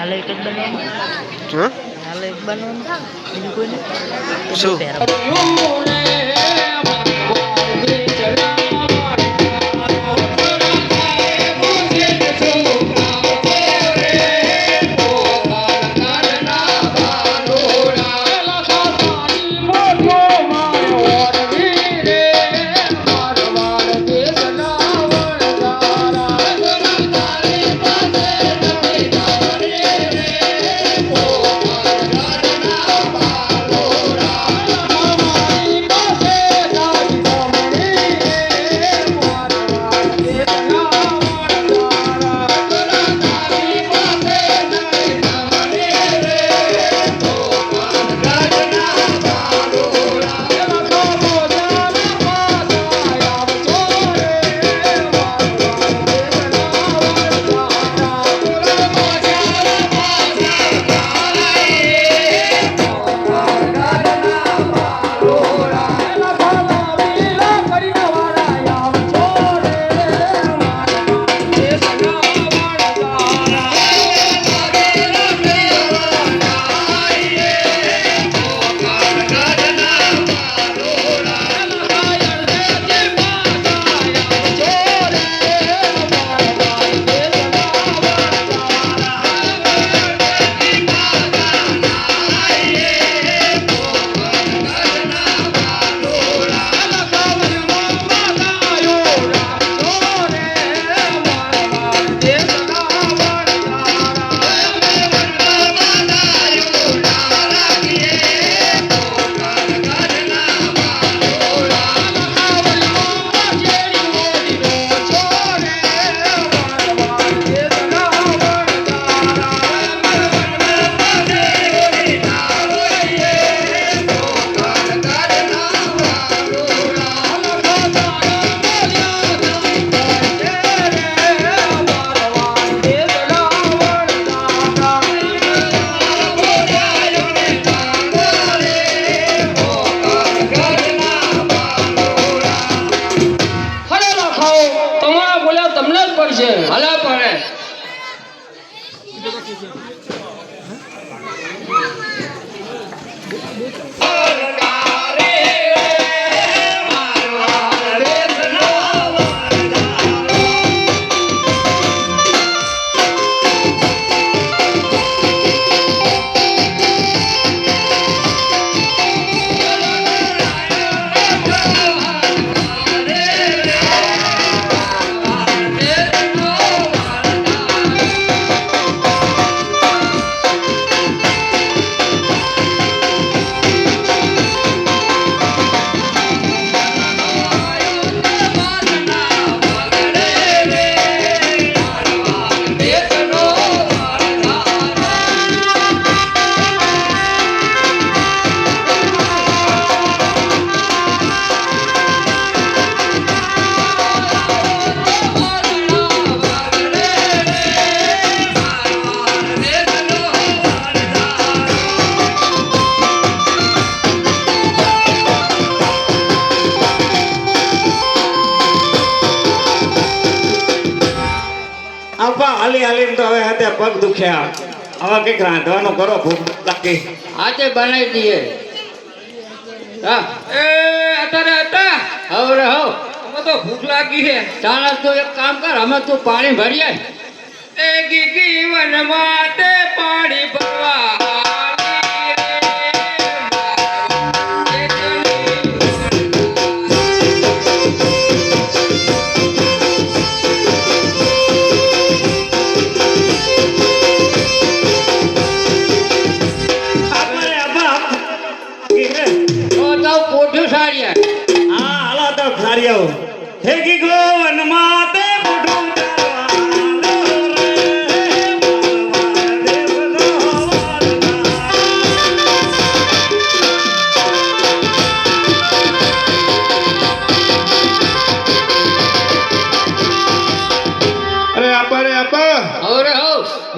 હાલે એક જ બનવાનું હા હાલે એક બનવાનું બીજું કોઈ નહીં શું હાલી હાલી તો હવે હાથે પગ દુખ્યા હવે કઈક રાંધવાનું કરો ભૂખ લાગી આજે બનાવી દઈએ હા એ અત્યારે હતા હવે હો અમે તો ભૂખ લાગી છે ચાલ તો એક કામ કર અમે તું પાણી ભરીએ એ ગીગી વન માટે પાણી ભરવા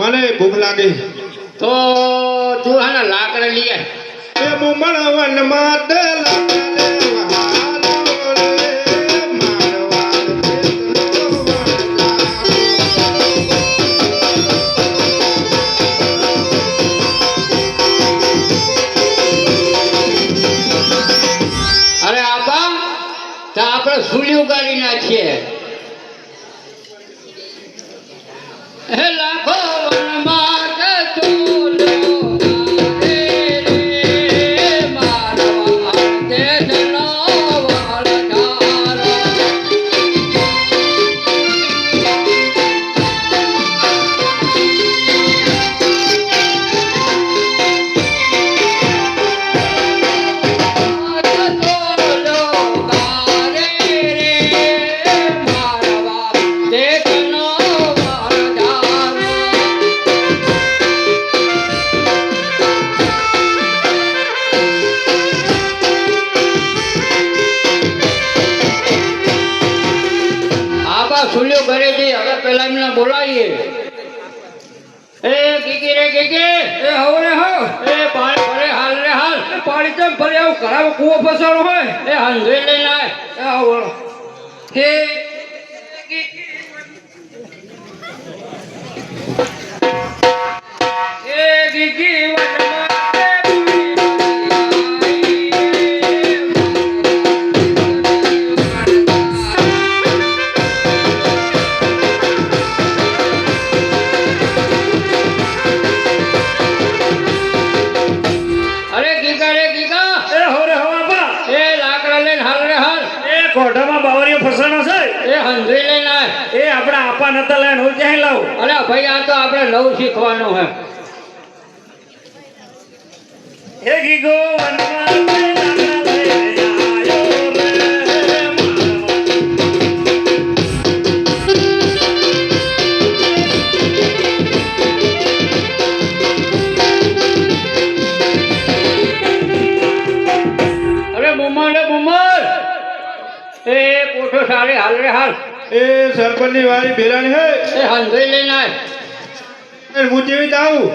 મને ભૂખ લાગી તો તું આના લાકડા લઈ આય એ મુમણ વન માં હે લાખો વનમાં ચૂલ્યો ગારે રે મારવા દેશનો વાળધારો. સુલ્યો ઘરે જઈ હવે પેલા એમને બોલાવીએ. એ ગીગી રે ગીગી, એ હવે હો, એ પાણી ભરે હાલ રે હાલ. પાણી કેમ ભરે આવું કરાવો કૂવો ફસાણો હોય. એ હંધે લઈને આય. એ આવો હે ગીગી. એ ગીગી વનમાં કોઠામાં બાવરીઓ ફસાણો છે. એ હંધરી લઈને આય. એ આપણા આપા નતા લઈને હું ક્યાંય લાવું. અરે ભાઈ આ તો આપણે નવું શીખવાનું હે. એ ગીગો વનમાં કોઠો સારી હાલ રે હાલ. એ સરપંચની વાળી ભેરાની હે. એ હંધઈ લઈને આય. હું જેવી આવું.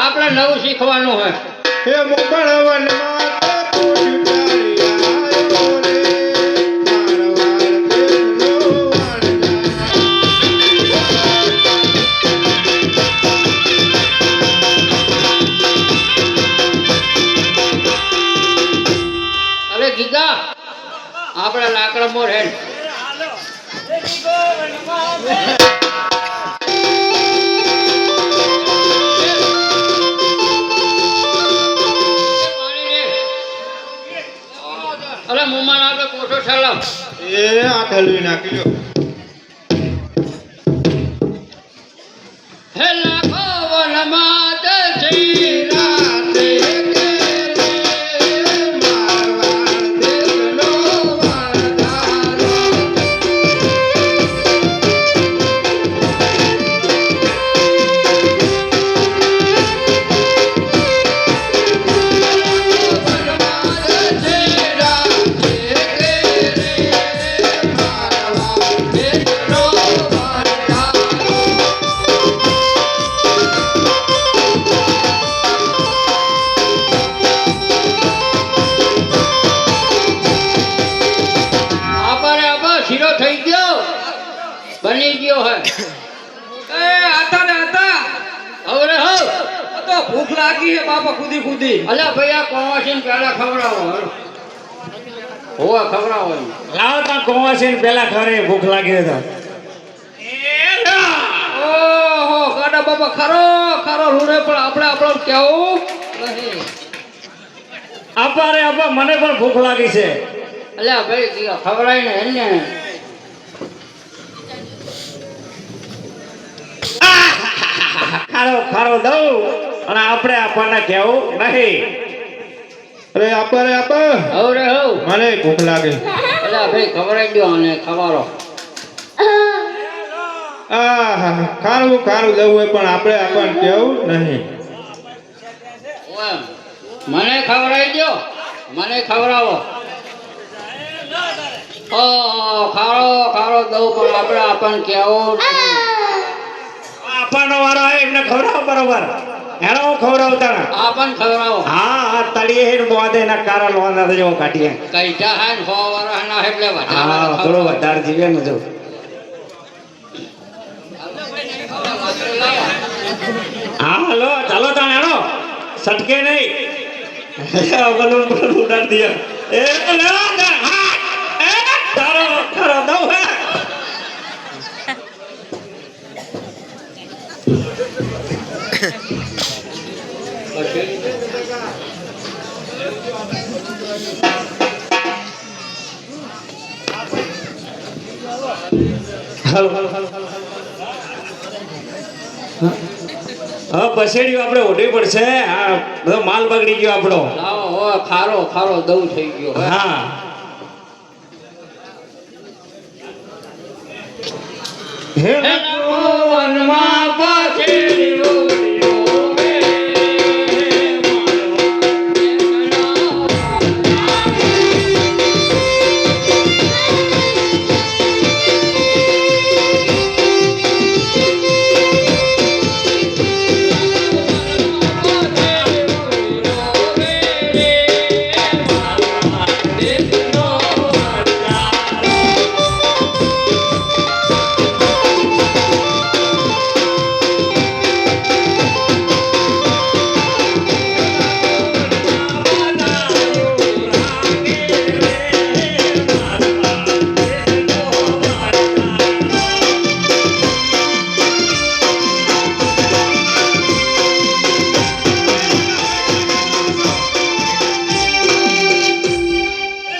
આપણે નવું શીખવાનું હે. હે મુંબળ વનમાં કોઠી પ્યારી આયો રે મારવાડ દેશનો વાળધારો. અરે ગીગા આપણે લાકડા મોર હેડ. અરે મુમાન આપણે કોઠો ઠાલાવ. એ આ ઠલવી નાખી લ્યો. હે લાખો વનમાં જઈ રાતે મારવાડ દેશનો વાળધારો. શીરો થઈ ગયો, બની ગયો હે. એ આતા ને આતા હવે હો તો ભૂખ લાગી હે બાપા ખુદી ખુદી. અલ્યા ભાઈ આ કોવાસીન પેલા ખવડાવો. હોવા ખવડાવો. લાવ તા કોવાસીન પેલા ખરે ભૂખ લાગી તો. ઓહો ગાડા બાપા ખરો ખરો રૂડે પણ આપણે આપણો કેવું નહીં. આપા રે આપા મને પણ ભૂખ લાગી છે. અલ્યા ભાઈ ખવડાય ને એને. ખારો ખારો દઉં અને આપણે આપણને કેવું નહીં. અરે આપા રે આપા. હવે હો મને ભૂખ લાગે. અલ્યા ભાઈ ખવડાઈ દો અને ખવારો. આહા ખારું ખારું દવું હોય પણ આપણે આપણને કેવું નહીં. મને ખવડાવી દો, મને ખવડાવો. ખારો ખારો દઉં પણ આપણે આપણને કેવું આપવાનો વારો આવે એમને ખવડાવો બરોબર. હેલો હું ખવડાવતા ને આપણને ખવડાવો. હા હા તળીએ હેડ બોધે ના કારા લોંદા તો જેવો કાઢીએ. કઈ જા હે 100 વર્ષ ના એટલે હા થોડો વધારે જીવે ને જો. હા હલો ચાલો તાણ હેડો સટકે નહીં. બલૂન બલૂન ઉડાડી દે. એ લેવા દે હા એ તારો તારો દઉં હે. હાલો હા પસેડી આપણે ઓઢવી પડશે આ બધો માલ બગડી ગયો આપણો લાવો હવે ખારો ખારો દઉં થઈ ગયો હવે. હા હે વનમાં પછેડી ઉડ્યો રે,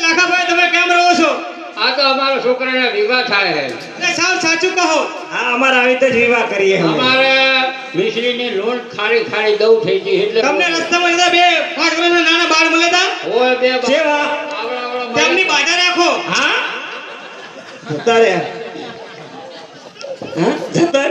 લાખાભાઈ તમે કેમ રહો છો આ તો અમારા છોકરાના વિવાહ થાય છે. સાવ સાચું કહો હા અમારે આવી રીતે જ વિવાહ કરીએ અમે. અમારે મિશ્રીની લોન ખારી ખારી દઉં થઈ ગઈ એટલે તમને રસ્તામાં જતા બે 5 વર્ષના નાના બાળ મળે તા ઓય બે જેવા આવડા તેમની બાધા રાખો હા જતા રહ્યા હા જતા